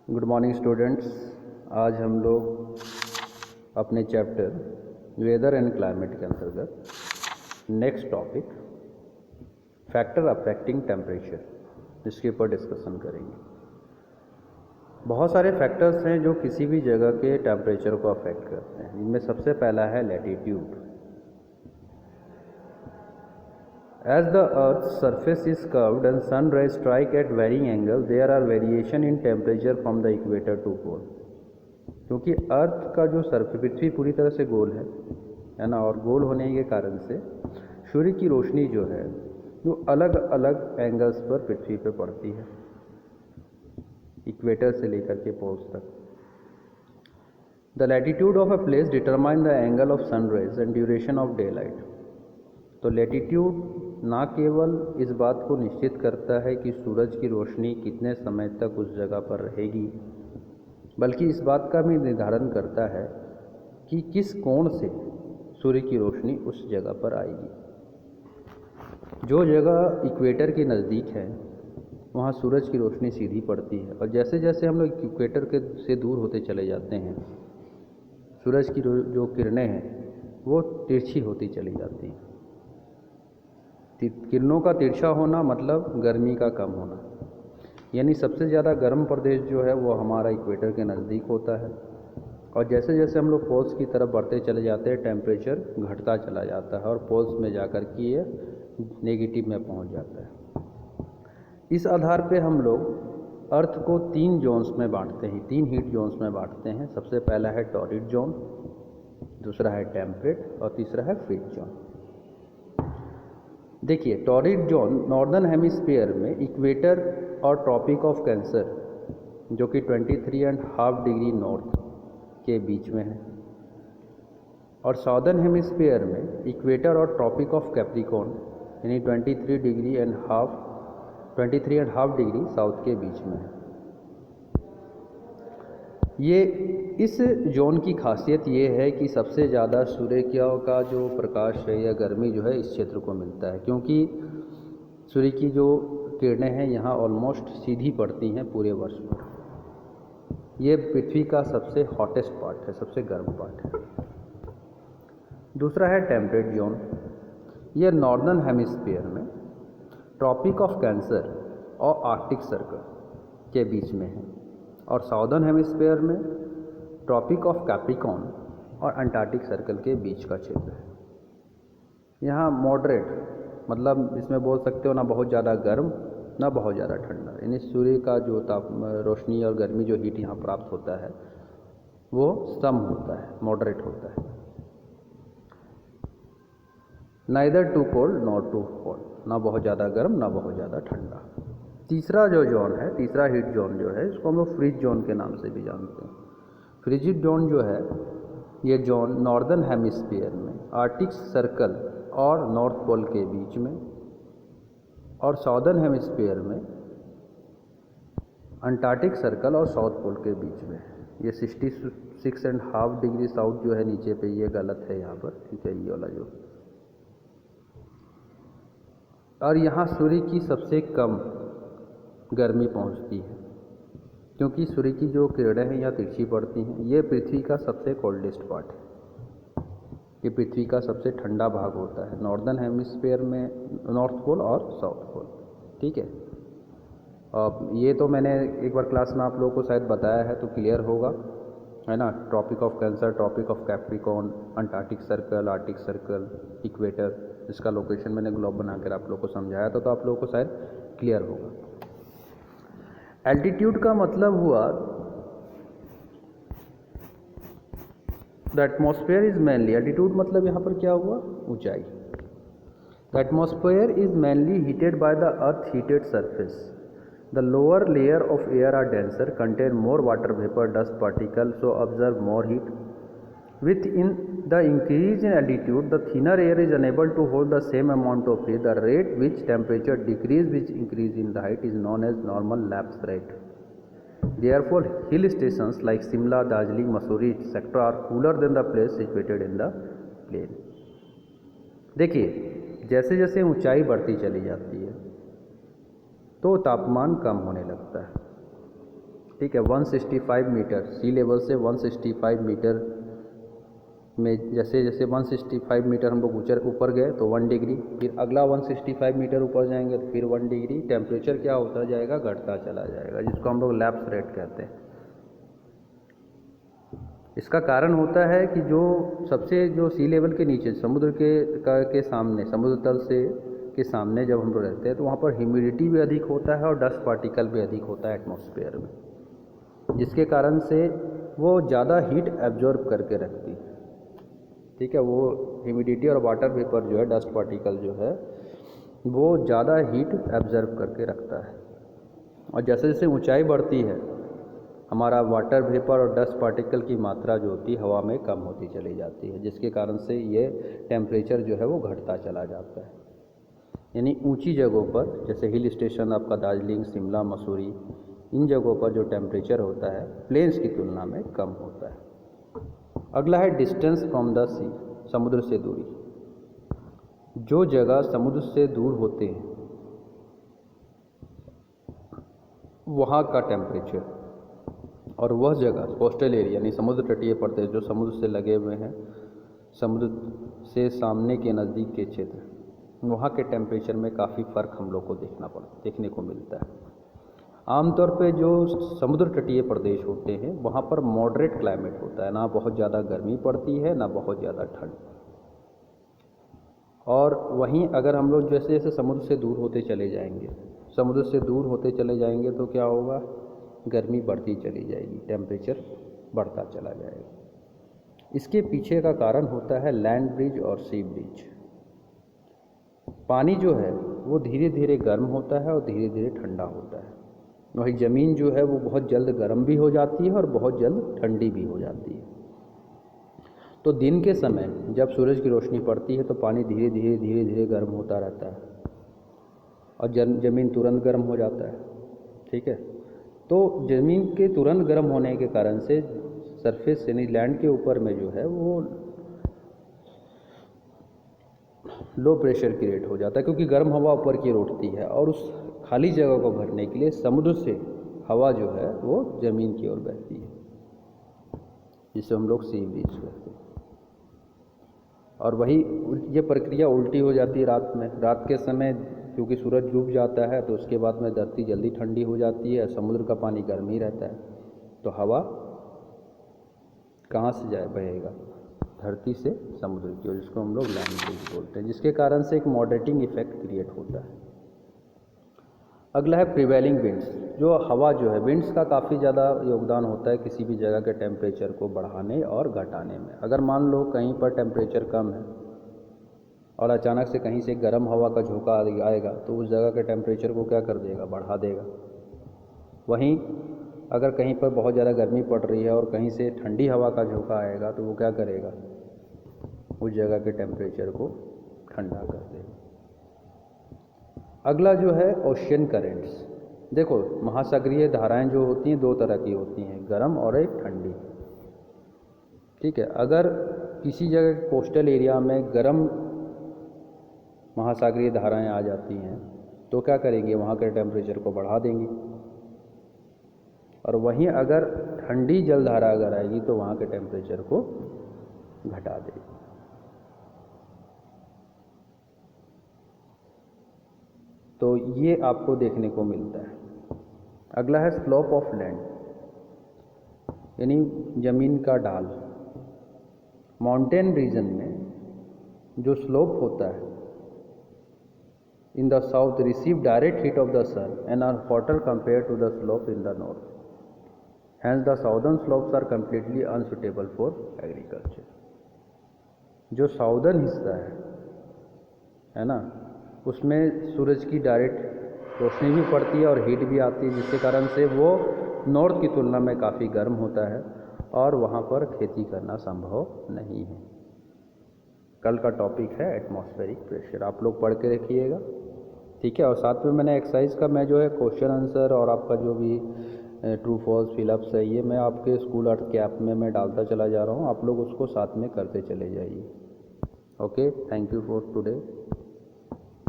Good morning students. आज हम लोग अपने चैप्टर वेदर एंड क्लाइमेट के अंतर्गत next topic factor affecting temperature इसके ऊपर डिस्कशन करेंगे। बहुत सारे फैक्टर्स हैं जो किसी भी जगह के टेम्परेचर को अफेक्ट करते हैं। इनमें सबसे पहला है latitude. As the Earth's surface is curved and sun rays strike at varying angles, there are variation in temperature from the equator to pole. क्योंकि अर्थ का जो पृथ्वी पूरी तरह से गोल है ना, और गोल होने के कारण से सूर्य की रोशनी जो है वो अलग अलग एंगल्स पर पृथ्वी पे पड़ती है, इक्वेटर से लेकर के पोल्स तक। The latitude of a place determine the angle of sun rays and duration of daylight. तो लैटिट्यूड ना केवल इस बात को निश्चित करता है कि सूरज की रोशनी कितने समय तक उस जगह पर रहेगी, बल्कि इस बात का भी निर्धारण करता है कि किस कोण से सूर्य की रोशनी उस जगह पर आएगी। जो जगह इक्वेटर के नज़दीक है वहाँ सूरज की रोशनी सीधी पड़ती है, और जैसे जैसे हम लोग इक्वेटर के से दूर होते चले जाते हैं, सूरज की जो किरणें हैं वो तिरछी होती चली जाती हैं। किरणों का तिरछा होना मतलब गर्मी का कम होना, यानी सबसे ज़्यादा गर्म प्रदेश जो है वो हमारा इक्वेटर के नज़दीक होता है, और जैसे जैसे हम लोग पोल्स की तरफ बढ़ते चले जाते हैं टेम्परेचर घटता चला जाता है और पोल्स में जाकर के ये नेगेटिव में पहुंच जाता है। इस आधार पे हम लोग अर्थ को 3 जोन्स में बांटते हैं, 3 हीट जोन्स में बांटते हैं। सबसे पहला है टॉरिड जोन, दूसरा है टेम्परेट और तीसरा है फ्रीज जोन। देखिए, टॉरिड जोन नॉर्दर्न हेमिस्फीयर में इक्वेटर और ट्रॉपिक ऑफ कैंसर जो कि 23.5 डिग्री नॉर्थ के बीच में है, और साउदर्न हेमिस्फीयर में इक्वेटर और ट्रॉपिक ऑफ कैप्रिकॉर्न यानी 23.5 डिग्री साउथ के बीच में है। ये इस जोन की खासियत ये है कि सबसे ज़्यादा सूर्य का जो प्रकाश है या गर्मी जो है इस क्षेत्र को मिलता है, क्योंकि सूर्य की जो किरणें हैं यहाँ ऑलमोस्ट सीधी पड़ती हैं पूरे वर्ष भर। ये पृथ्वी का सबसे हॉटेस्ट पार्ट है, सबसे गर्म पार्ट है। दूसरा है टेम्परेट जोन। यह नॉर्दर्न हेमिस्फीयर में ट्रॉपिक ऑफ कैंसर और आर्कटिक सर्कल के बीच में है, और साउदर्न हेमिस्फीयर में ट्रॉपिक ऑफ कैप्रिकॉर्न और अंटार्कटिक सर्कल के बीच का क्षेत्र है। यहाँ मॉडरेट मतलब इसमें बोल सकते हो ना बहुत ज़्यादा गर्म ना बहुत ज़्यादा ठंडा, यानी सूर्य का जो रोशनी और गर्मी जो हीट यहाँ प्राप्त होता है वो सम होता है, मॉडरेट होता है। Neither too cold not too hot, ना बहुत ज़्यादा गर्म ना बहुत ज़्यादा ठंडा। तीसरा जो जोन है, तीसरा हीट जोन जो है, इसको हम लोग फ्रीज जोन के नाम से भी जानते हैं। फ्रिजिड जोन जो है ये जोन नॉर्दर्न हेमिस्फीयर में आर्कटिक सर्कल और नॉर्थ पोल के बीच में, और साउदर्न हेमिस्फीयर में अंटार्कटिक सर्कल और साउथ पोल के बीच में है। ये 66.5 डिग्री साउथ जो है नीचे पे, ये गलत है यहाँ पर, ठीक है, ये वाला जो। और यहाँ सूर्य की सबसे कम गर्मी पहुँचती है, क्योंकि सूर्य की जो किरणें हैं यहाँ तिरछी पड़ती हैं। ये पृथ्वी का सबसे कोल्डेस्ट पार्ट है, ये पृथ्वी का सबसे ठंडा भाग होता है नॉर्दर्न हेमिस्फीयर में, नॉर्थ पोल और साउथ पोल, ठीक है। अब ये तो मैंने एक बार क्लास में आप लोगों को शायद बताया है तो क्लियर होगा, है ना। Tropic of cancer, tropic of capricorn, antarctic circle, arctic circle, equator, इसका लोकेशन मैंने ग्लोब बनाकर आप लोगों को समझाया था, तो आप लोगों को शायद क्लियर होगा। एल्टीट्यूड का मतलब हुआ the atmosphere is mainly, altitude मतलब यहाँ पर क्या हुआ, ऊंचाई। The atmosphere is mainly heated by the earth heated surface. The lower layer of air are denser, contain more water vapour, dust particle, so observe more heat. With in the increase in altitude, the thinner air is unable to hold the same amount of heat. The rate which temperature decrease with increase in the height is known as normal lapse rate. Therefore, hill stations like Simla, Darjeeling, Mussoorie, etc. are cooler than the place situated in the plain. देखिए, जैसे जैसे ऊंचाई बढ़ती चली जाती है तो तापमान कम होने लगता है, ठीक है, 165 मीटर सी लेवल से 165 मीटर में, जैसे जैसे 165 मीटर हम लोग ऊपर गए तो 1 डिग्री, फिर अगला 165 मीटर ऊपर जाएंगे तो फिर 1 डिग्री टेम्परेचर क्या होता जाएगा, घटता चला जाएगा, जिसको हम लोग लैप्स रेट कहते हैं। इसका कारण होता है कि जो सी लेवल के नीचे समुद्र के सामने, समुद्र तल से के सामने जब हम लोग रहते हैं तो वहाँ पर ह्यूमिडिटी भी अधिक होता है और डस्ट पार्टिकल भी अधिक होता है एटमॉस्फेयर में, जिसके कारण से वो ज़्यादा हीट एब्जॉर्ब करके रखती है। ठीक है, वो ह्यूमिडिटी और वाटर वेपर जो है, डस्ट पार्टिकल जो है, वो ज़्यादा हीट एब्जॉर्ब करके रखता है। और जैसे जैसे ऊंचाई बढ़ती है हमारा वाटर वेपर और डस्ट पार्टिकल की मात्रा जो होती है हवा में कम होती चली जाती है, जिसके कारण से ये टेम्परेचर जो है वो घटता चला जाता है। यानी ऊंची जगहों पर, जैसे हिल स्टेशन आपका दार्जिलिंग, शिमला, मसूरी, इन जगहों पर जो टेम्परेचर होता है प्लेन्स की तुलना में कम होता है। अगला है डिस्टेंस फ्रॉम द सी, समुद्र से दूरी। जो जगह समुद्र से दूर होते हैं वहाँ का टेम्परेचर, और वह जगह कोस्टल एरिया यानी समुद्र तटीय प्रदेश जो समुद्र से लगे हुए हैं, समुद्र से सामने के नज़दीक के क्षेत्र, वहाँ के टेम्परेचर में काफ़ी फ़र्क हम लोग को देखने को मिलता है। आमतौर पे जो समुद्र तटीय प्रदेश होते हैं वहाँ पर मॉडरेट क्लाइमेट होता है, ना बहुत ज़्यादा गर्मी पड़ती है ना बहुत ज़्यादा ठंड। और वहीं अगर हम लोग जैसे जैसे समुद्र से दूर होते चले जाएंगे तो क्या होगा, गर्मी बढ़ती चली जाएगी, टेम्परेचर बढ़ता चला जाएगा। इसके पीछे का कारण होता है लैंड ब्रिज और सी ब्रिज। पानी जो है वो धीरे धीरे गर्म होता है और धीरे धीरे ठंडा होता है। वही ज़मीन जो है वो बहुत जल्द गर्म भी हो जाती है और बहुत जल्द ठंडी भी हो जाती है। तो दिन के समय जब सूरज की रोशनी पड़ती है तो पानी धीरे धीरे गर्म होता रहता है और ज़मीन तुरंत गर्म हो जाता है। ठीक है, तो ज़मीन के तुरंत गर्म होने के कारण से सरफेस यानी लैंड के ऊपर में जो है वो लो प्रेशर क्रिएट हो जाता है, क्योंकि गर्म हवा ऊपर की ओर उठती है और उस खाली जगह को भरने के लिए समुद्र से हवा जो है वो ज़मीन की ओर बहती है, जिसे हम लोग सी ब्रीज कहते हैं। और वही ये प्रक्रिया उल्टी हो जाती है रात में। रात के समय क्योंकि सूरज डूब जाता है तो उसके बाद में धरती जल्दी ठंडी हो जाती है, समुद्र का पानी गर्म ही रहता है, तो हवा कहाँ से बहेगा, धरती से समुद्र की ओर, जिसको हम लोग लैंड ब्रिज बोलते हैं, जिसके कारण से एक मॉडरेटिंग इफेक्ट क्रिएट होता है। अगला है प्रिवेलिंग विंड्स। जो हवा जो है, विंड्स का काफ़ी ज़्यादा योगदान होता है किसी भी जगह के टेम्परेचर को बढ़ाने और घटाने में। अगर मान लो कहीं पर टेम्परेचर कम है और अचानक से कहीं से गर्म हवा का झोंका आएगा तो उस जगह के टेम्परेचर को क्या कर देगा, बढ़ा देगा। वहीं अगर कहीं पर बहुत ज़्यादा गर्मी पड़ रही है और कहीं से ठंडी हवा का झोंका आएगा तो वो क्या करेगा, उस जगह के टेम्परेचर को ठंडा कर देगा। अगला जो है ओशियन करेंट्स। देखो, महासागरीय धाराएं जो होती हैं दो तरह की होती हैं, गर्म और एक ठंडी। ठीक है, अगर किसी जगह कोस्टल एरिया में गर्म महासागरीय धाराएं आ जाती हैं तो क्या करेंगे, वहाँ के टेम्परेचर को बढ़ा देंगी। और वहीं अगर ठंडी जलधारा अगर आएगी तो वहाँ के टेम्परेचर को घटा देगी। तो ये आपको देखने को मिलता है। अगला है स्लोप ऑफ लैंड, यानी ज़मीन का ढाल। माउंटेन रीजन में जो स्लोप होता है, in the south receive direct heat of the sun and are hotter compare to the slope in the north, hence the southern slopes are completely unsuitable for agriculture. जो southern हिस्सा है ना, उसमें सूरज की डायरेक्ट रोशनी भी पड़ती है और हीट भी आती है, जिसके कारण से वो नॉर्थ की तुलना में काफ़ी गर्म होता है और वहाँ पर खेती करना संभव नहीं है। कल का टॉपिक है एटमॉस्फेरिक प्रेशर, आप लोग पढ़ के रखिएगा। ठीक है, और साथ में मैंने एक्सरसाइज का मैं जो है क्वेश्चन आंसर और आपका जो भी ट्रू फॉल्स फिलअप्स है ये मैं आपके स्कूल अर्थ के ऐप में मैं डालता चला जा रहा हूँ, आप लोग उसको साथ में करते चले जाइए। Okay, thank you for today.